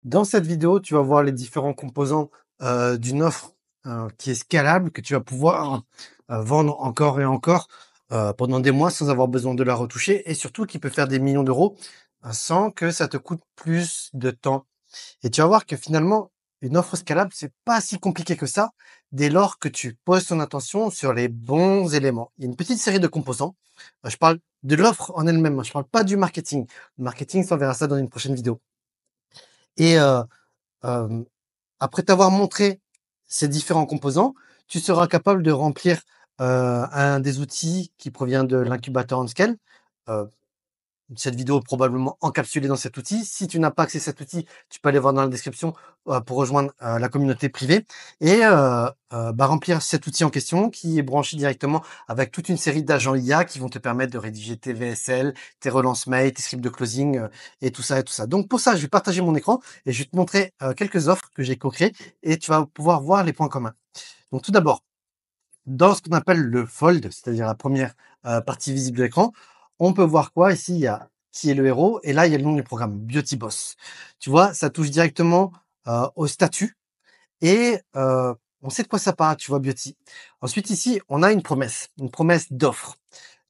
Dans cette vidéo, tu vas voir les différents composants d'une offre qui est scalable, que tu vas pouvoir vendre encore et encore pendant des mois sans avoir besoin de la retoucher et surtout qui peut faire des millions d'euros sans que ça te coûte plus de temps. Et tu vas voir que finalement, une offre scalable, c'est pas si compliqué que ça dès lors que tu poses ton attention sur les bons éléments. Il y a une petite série de composants. Je parle de l'offre en elle-même, hein. Je parle pas du marketing. Le marketing, ça, on verra ça dans une prochaine vidéo. Et Hem, après t'avoir montré ces différents composants, tu seras capable de remplir un des outils qui provient de l'incubateur OnScale. Heu, cette vidéo est probablement encapsulée dans cet outil. Si tu n'as pas accès à cet outil, tu peux aller voir dans la description pour rejoindre la communauté privée et remplir cet outil en question qui est branché directement avec toute une série d'agents IA qui vont te permettre de rédiger tes VSL, tes relances mail, tes scripts de closing et tout ça et tout ça. Donc pour ça, je vais partager mon écran et je vais te montrer quelques offres que j'ai co-créées et tu vas pouvoir voir les points communs. Donc tout d'abord, dans ce qu'on appelle le fold, c'est-à-dire la première partie visible de l'écran, on peut voir quoi? Ici, il y a qui est le héros et là, il y a le nom du programme, Beauty Boss. Tu vois, ça touche directement au statut et on sait de quoi ça parle, tu vois, Beauty. Ensuite, ici, on a une promesse d'offre.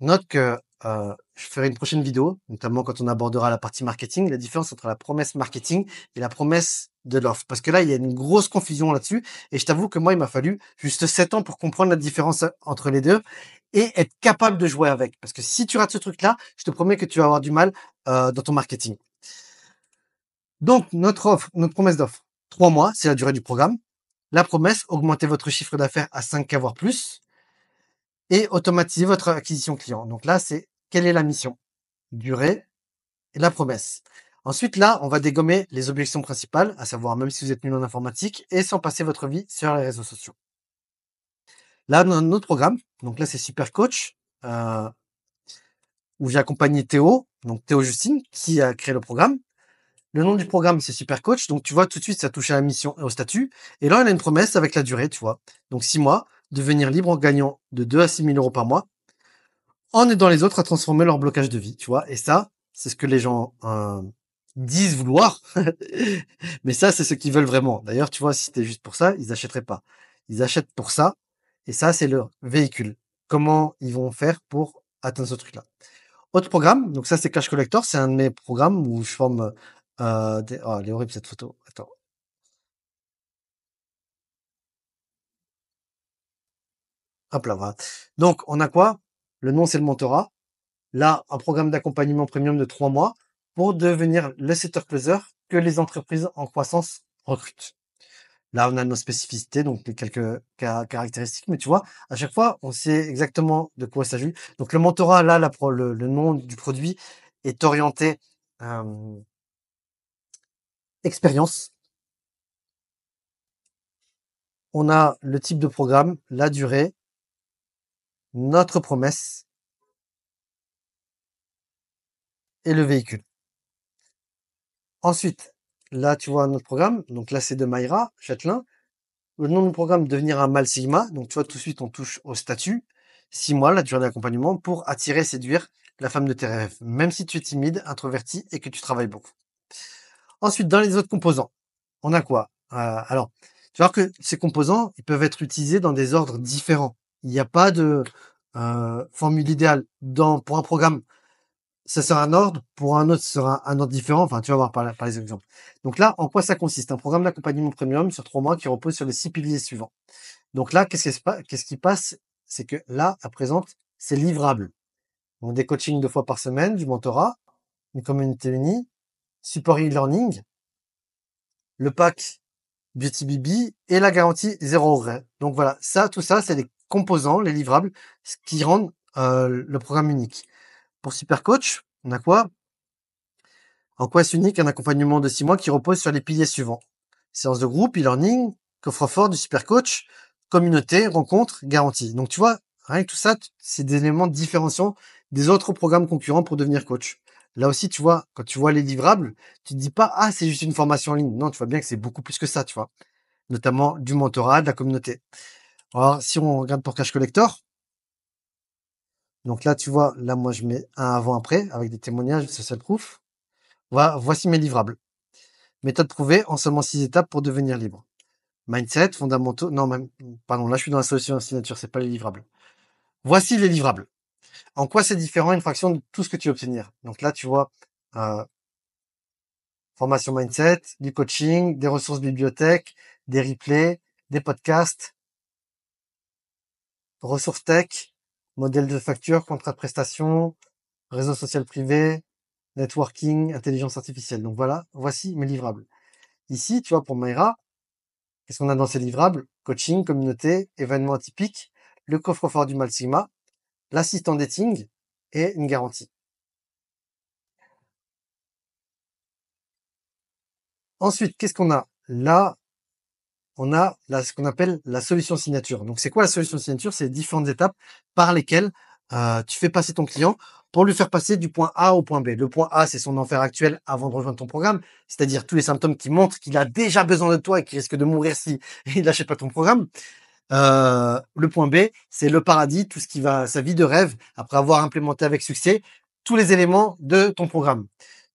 Note que je ferai une prochaine vidéo, notamment quand on abordera la partie marketing, la différence entre la promesse marketing et la promesse de l'offre. Parce que là, il y a une grosse confusion là-dessus. Et je t'avoue que moi, il m'a fallu juste 7 ans pour comprendre la différence entre les deux et être capable de jouer avec. Parce que si tu rates ce truc-là, je te promets que tu vas avoir du mal dans ton marketing. Donc, notre promesse d'offre, 3 mois, c'est la durée du programme. La promesse, augmenter votre chiffre d'affaires à 5K voire plus et automatiser votre acquisition client. Donc là, c'est quelle est la mission? Durée et la promesse. Ensuite, là, on va dégommer les objections principales, à savoir même si vous êtes nul en informatique et sans passer votre vie sur les réseaux sociaux. Là, dans notre programme, donc là, c'est Super Coach, où j'ai accompagné Théo, donc Théo Justine, qui a créé le programme. Le nom du programme, c'est Super Coach. Donc, tu vois, tout de suite, ça touche à la mission et au statut. Et là, on a une promesse avec la durée, tu vois. Donc, 6 mois, devenir libre en gagnant de 2 à 6 000 euros par mois, en aidant les autres à transformer leur blocage de vie, tu vois. Et ça, c'est ce que les gens disent vouloir, mais ça, c'est ce qu'ils veulent vraiment. D'ailleurs, tu vois, si c'était juste pour ça, ils achèteraient pas. Ils achètent pour ça, et ça, c'est leur véhicule. Comment ils vont faire pour atteindre ce truc-là? Autre programme, donc ça, c'est Cash Collector, c'est un de mes programmes où je forme oh, elle est horrible cette photo. Attends. Hop là, voilà. Donc, on a quoi? Le nom, c'est le mentorat. Là, un programme d'accompagnement premium de 3 mois pour devenir le setter closer que les entreprises en croissance recrutent. Là, on a nos spécificités, donc les quelques caractéristiques, mais tu vois, à chaque fois, on sait exactement de quoi il s'agit. Donc le mentorat, là, le nom du produit est orienté expérience. On a le type de programme, la durée, notre promesse et le véhicule. Ensuite, là, tu vois notre programme. Donc là, c'est de Mayra, Châtelain. Le nom du programme, devenir un mâle sigma. Donc, tu vois, tout de suite, on touche au statut. 6 mois, la durée d'accompagnement pour attirer, séduire la femme de tes rêves, même si tu es timide, introverti et que tu travailles beaucoup. Ensuite, dans les autres composants, on a quoi? Alors, tu vois que ces composants, ils peuvent être utilisés dans des ordres différents. Il n'y a pas de formule idéale. Pour un programme, ça sera un ordre, pour un autre, ce sera un ordre différent. Enfin, tu vas voir par les exemples. Donc là, en quoi ça consiste? Un programme d'accompagnement premium sur 3 mois qui repose sur les 6 piliers suivants. Donc là, qu'est-ce qui passe? C'est que là, à présent, c'est livrable. Donc des coachings 2 fois par semaine, du mentorat, une communauté unie, support e-learning, le pack Beauty BB et la garantie 0 regret. Donc voilà, ça, tout ça, c'est les composants, les livrables, ce qui rendent le programme unique. Pour Super Coach, on a quoi? En quoi est unique? Un accompagnement de 6 mois qui repose sur les piliers suivants. Séance de groupe, e-learning, coffre-fort du super coach, communauté, rencontre, garantie. Donc tu vois, rien que tout ça, c'est des éléments différenciants des autres programmes concurrents pour devenir coach. Là aussi, tu vois, quand tu vois les livrables, tu te dis pas, ah, c'est juste une formation en ligne. Non, tu vois bien que c'est beaucoup plus que ça, tu vois. Notamment du mentorat, de la communauté. Alors, si on regarde pour Cash Collector, donc là, tu vois, là, moi, je mets un avant-après avec des témoignages, social proof. Voici mes livrables. Méthode prouvée en seulement 6 étapes pour devenir libre. Mindset, fondamentaux. Non, même, pardon, là, je suis dans la solution signature, c'est pas les livrables. Voici les livrables. En quoi c'est différent une fraction de tout ce que tu veux obtenir? Donc là, tu vois, euh, formation mindset, du coaching, des ressources bibliothèques, des replays, des podcasts, ressources tech, modèle de facture, contrat de prestation, réseau social privé, networking, intelligence artificielle. Donc voilà, voici mes livrables. Ici, tu vois, pour Mayra, qu'est-ce qu'on a dans ces livrables? Coaching, communauté, événements atypiques, le coffre-fort du Mal Sigma, l'assistant dating et une garantie. Ensuite, qu'est-ce qu'on a? Là, on a ce qu'on appelle la solution signature. Donc, c'est quoi la solution signature? C'est les différentes étapes par lesquelles tu fais passer ton client pour lui faire passer du point A au point B. Le point A, c'est son enfer actuel avant de rejoindre ton programme, c'est-à-dire tous les symptômes qui montrent qu'il a déjà besoin de toi et qu'il risque de mourir si il n'achète pas ton programme. Le point B, c'est le paradis, tout ce qui va, sa vie de rêve, après avoir implémenté avec succès tous les éléments de ton programme.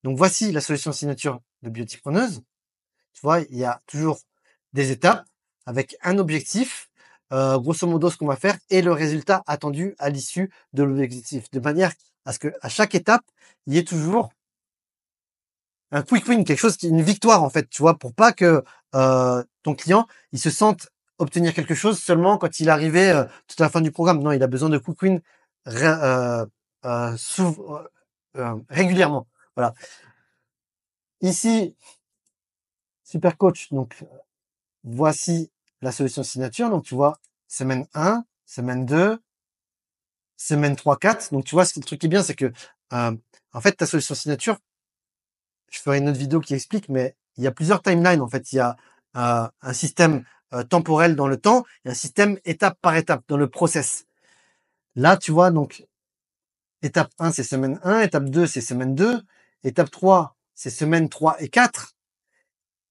Donc, voici la solution signature de Biotipreneuse. Tu vois, il y a toujours des étapes avec un objectif, grosso modo ce qu'on va faire et le résultat attendu à l'issue de l'objectif, de manière à ce que à chaque étape, il y ait toujours un quick win, quelque chose qui une victoire en fait, tu vois, pour pas que ton client il se sente obtenir quelque chose seulement quand il est arrivé tout à la fin du programme. Non, il a besoin de quick win régulièrement. Voilà. Ici, super coach. Donc voici la solution signature. Donc, tu vois, semaine 1, semaine 2, semaine 3, 4. Donc, tu vois, le truc qui est bien, c'est que, en fait, ta solution signature, je ferai une autre vidéo qui explique, mais il y a plusieurs timelines. En fait, il y a un système temporel dans le temps et un système étape par étape dans le process. Là, tu vois, donc, étape 1, c'est semaine 1, étape 2, c'est semaine 2, étape 3, c'est semaine 3 et 4,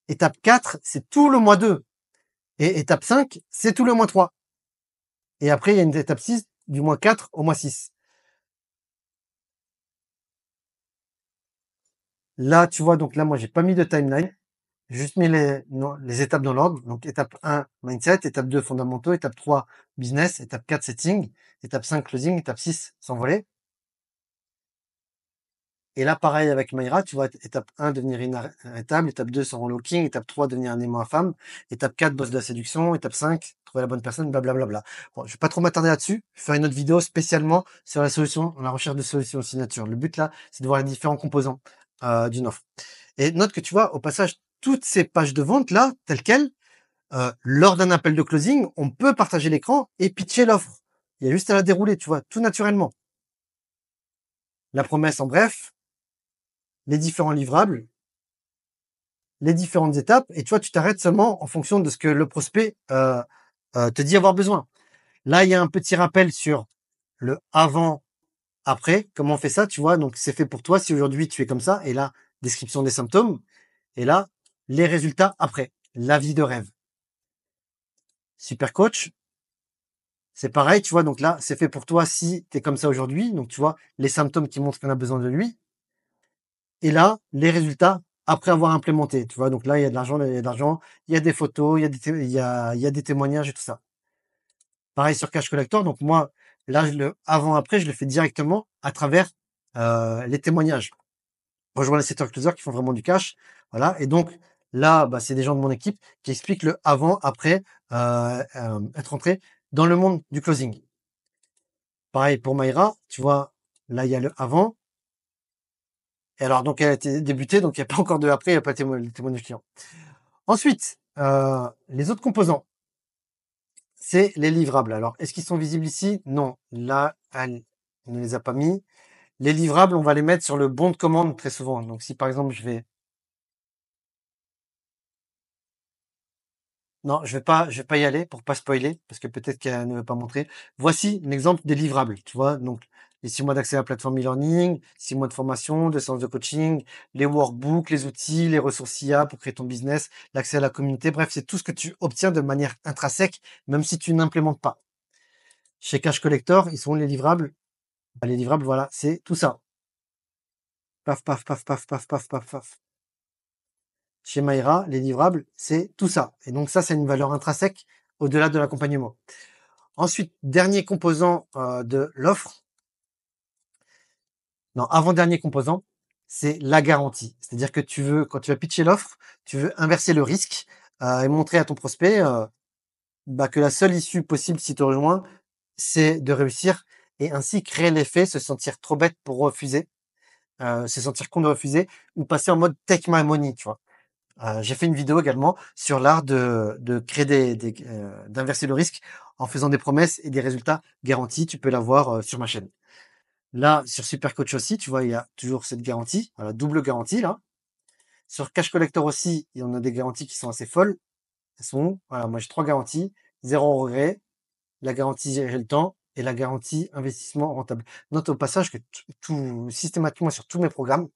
étape 4, c'est tout le mois 2, et étape 5, c'est tout le mois 3. Et après, il y a une étape 6, du mois 4 au mois 6. Là, tu vois, donc là, moi, j'ai pas mis de timeline. J'ai juste mis les étapes dans l'ordre. Donc, étape 1, mindset. Étape 2, fondamentaux. Étape 3, business. Étape 4, setting. Étape 5, closing. Étape 6, s'envoler. Et là, pareil avec Mayra, tu vois, étape 1, devenir inarrêtable. Étape 2, se relooking. Étape 3, devenir un aimant à femme. Étape 4, boss de la séduction. Étape 5, trouver la bonne personne, blablabla. Bon, je vais pas trop m'attarder là-dessus. Je vais faire une autre vidéo spécialement sur la solution, la recherche de solutions signature. Le but là, c'est de voir les différents composants d'une offre. Et note que tu vois, au passage, toutes ces pages de vente là, telles quelles, lors d'un appel de closing, on peut partager l'écran et pitcher l'offre. Il y a juste à la dérouler, tu vois, tout naturellement. La promesse en bref, les différents livrables, les différentes étapes, et tu vois, tu t'arrêtes seulement en fonction de ce que le prospect te dit avoir besoin. Là, il y a un petit rappel sur le avant, après, comment on fait ça, tu vois, donc c'est fait pour toi si aujourd'hui tu es comme ça, et là, description des symptômes, et là, les résultats après, la vie de rêve. Super coach, c'est pareil, tu vois, donc là, c'est fait pour toi si tu es comme ça aujourd'hui, donc tu vois, les symptômes qui montrent qu'on a besoin de lui, et là, les résultats après avoir implémenté, tu vois, donc là, il y a de l'argent, il y a de l'argent, il y a des photos, il y a des témoignages et tout ça. Pareil sur Cash Collector, donc moi, là, avant-après, je le fais directement à travers les témoignages. Rejoins les setters closers qui font vraiment du cash, voilà, et donc là, bah, c'est des gens de mon équipe qui expliquent le avant, après, être entré dans le monde du closing. Pareil pour Mayra, tu vois, là, il y a le avant. Et alors, donc, elle a été débutée, donc il n'y a pas encore de après, il n'y a pas le témoignage client. Ensuite, les autres composants, c'est les livrables. Alors, est-ce qu'ils sont visibles ici? Non. Là, elle ne les a pas mis. Les livrables, on va les mettre sur le bon de commande très souvent. Donc, si par exemple, non, je vais pas y aller pour pas spoiler, parce que peut-être qu'elle ne veut pas montrer. Voici un exemple des livrables, tu vois. Donc, les 6 mois d'accès à la plateforme e-learning, 6 mois de formation, 2 séances de coaching, les workbooks, les outils, les ressources IA pour créer ton business, l'accès à la communauté. Bref, c'est tout ce que tu obtiens de manière intrinsèque, même si tu n'implémentes pas. Chez Cash Collector, ils sont les livrables. Bah, les livrables, voilà, c'est tout ça. Paf, paf, paf, paf, paf, paf, paf, paf. chez Maïra, les livrables, c'est tout ça. Et donc ça, c'est une valeur intrinsèque au-delà de l'accompagnement. Ensuite, dernier composant de l'offre, non, avant-dernier composant, c'est la garantie. C'est-à-dire que tu veux, quand tu vas pitcher l'offre, tu veux inverser le risque et montrer à ton prospect bah, que la seule issue possible si tu rejoins, c'est de réussir et ainsi créer l'effet, se sentir trop bête pour refuser, se sentir con de refuser ou passer en mode take my money, tu vois. J'ai fait une vidéo également sur l'art de créer d'inverser le risque en faisant des promesses et des résultats garantis. Tu peux la voir sur ma chaîne. Là, sur Supercoach aussi, tu vois, il y a toujours cette garantie, voilà, double garantie là. Sur Cash Collector aussi, il y en a des garanties qui sont assez folles. Elles sont, voilà, moi j'ai 3 garanties, 0 regret, la garantie gérer le temps et la garantie investissement rentable. Note au passage que tout systématiquement sur tous mes programmes,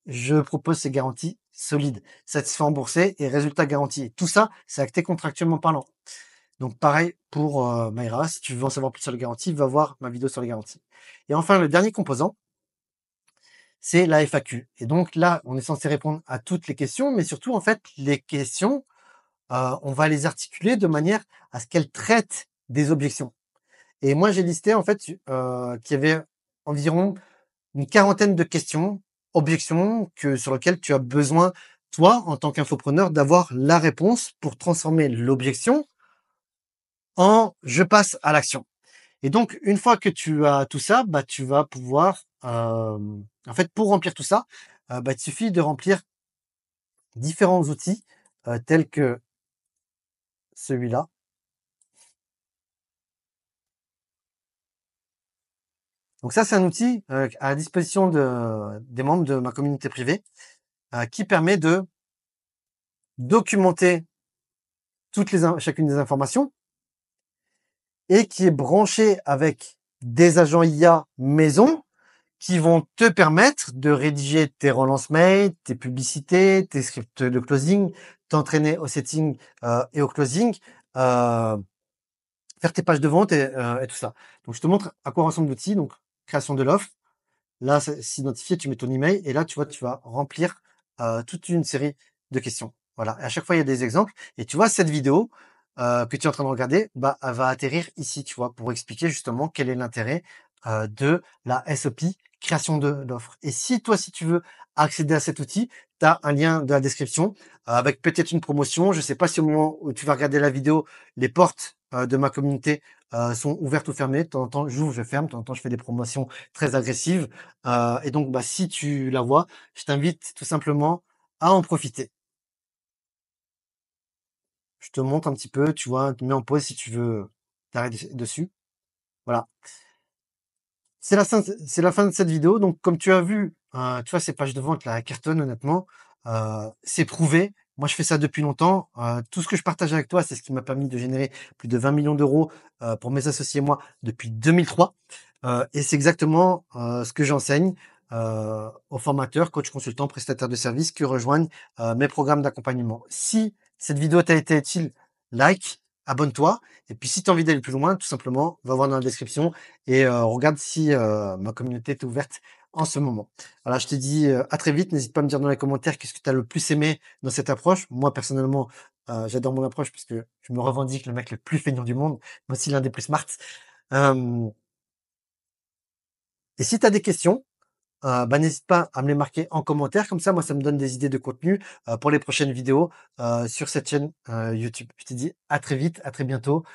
je propose ces garanties solides, satisfait remboursé et résultat garanti. Et tout ça, c'est acté contractuellement parlant. Donc pareil pour Maïra, si tu veux en savoir plus sur les garanties, va voir ma vidéo sur les garanties. Et enfin, le dernier composant, c'est la FAQ. Et donc là, on est censé répondre à toutes les questions, mais surtout, en fait, les questions, on va les articuler de manière à ce qu'elles traitent des objections. Et moi, j'ai listé, en fait, qu'il y avait environ une quarantaine de questions, objections sur lesquelles tu as besoin, toi, en tant qu'infopreneur, d'avoir la réponse pour transformer l'objection en je passe à l'action. Et donc, une fois que tu as tout ça, bah, tu vas pouvoir, en fait, pour remplir tout ça, bah, il suffit de remplir différents outils tels que celui-là. Donc ça, c'est un outil à la disposition des membres de ma communauté privée qui permet de documenter chacune des informations et qui est branché avec des agents IA maison qui vont te permettre de rédiger tes relances mail, tes publicités, tes scripts de closing, t'entraîner au setting et au closing, faire tes pages de vente et tout ça. Donc je te montre à quoi ressemble l'outil. Donc création de l'offre. Là, c'est s'identifier, tu mets ton email et là, tu vois, tu vas remplir toute une série de questions. Voilà. Et à chaque fois, il y a des exemples. Et tu vois, cette vidéo que tu es en train de regarder, bah, elle va atterrir ici, tu vois, pour expliquer justement quel est l'intérêt de la SOP, création d'offres. Et si toi, si tu veux accéder à cet outil, tu as un lien dans la description avec peut-être une promotion. Je sais pas si au moment où tu vas regarder la vidéo, les portes de ma communauté sont ouvertes ou fermées. De temps en temps, j'ouvre, je ferme. De temps en temps, je fais des promotions très agressive. Et donc, bah, si tu la vois, je t'invite tout simplement à en profiter. Je te montre un petit peu, tu vois, tu mets en pause si tu veux t'arrêter dessus. Voilà. C'est la fin de cette vidéo. Donc, comme tu as vu, tu vois, ces pages de vente là, cartonnent honnêtement. C'est prouvé. Moi, je fais ça depuis longtemps. Tout ce que je partage avec toi, c'est ce qui m'a permis de générer plus de 20 millions d'euros pour mes associés et moi depuis 2003. Et c'est exactement ce que j'enseigne aux formateurs, coachs, consultants, prestataires de services qui rejoignent mes programmes d'accompagnement. Si cette vidéo t'a été utile, like, abonne-toi. Et puis si tu as envie d'aller plus loin, tout simplement, va voir dans la description et regarde si ma communauté est ouverte en ce moment. Voilà, je te dis à très vite. N'hésite pas à me dire dans les commentaires qu'est-ce que tu as le plus aimé dans cette approche. Moi, personnellement, j'adore mon approche parce que je me revendique le mec le plus feignant du monde, mais aussi l'un des plus smart. Euh, et si tu as des questions, bah, n'hésite pas à me les marquer en commentaire. Comme ça, moi, ça me donne des idées de contenu pour les prochaines vidéos sur cette chaîne YouTube. Je te dis à très vite, à très bientôt,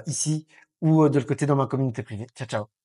ici ou de l'autre côté dans ma communauté privée. Ciao, ciao.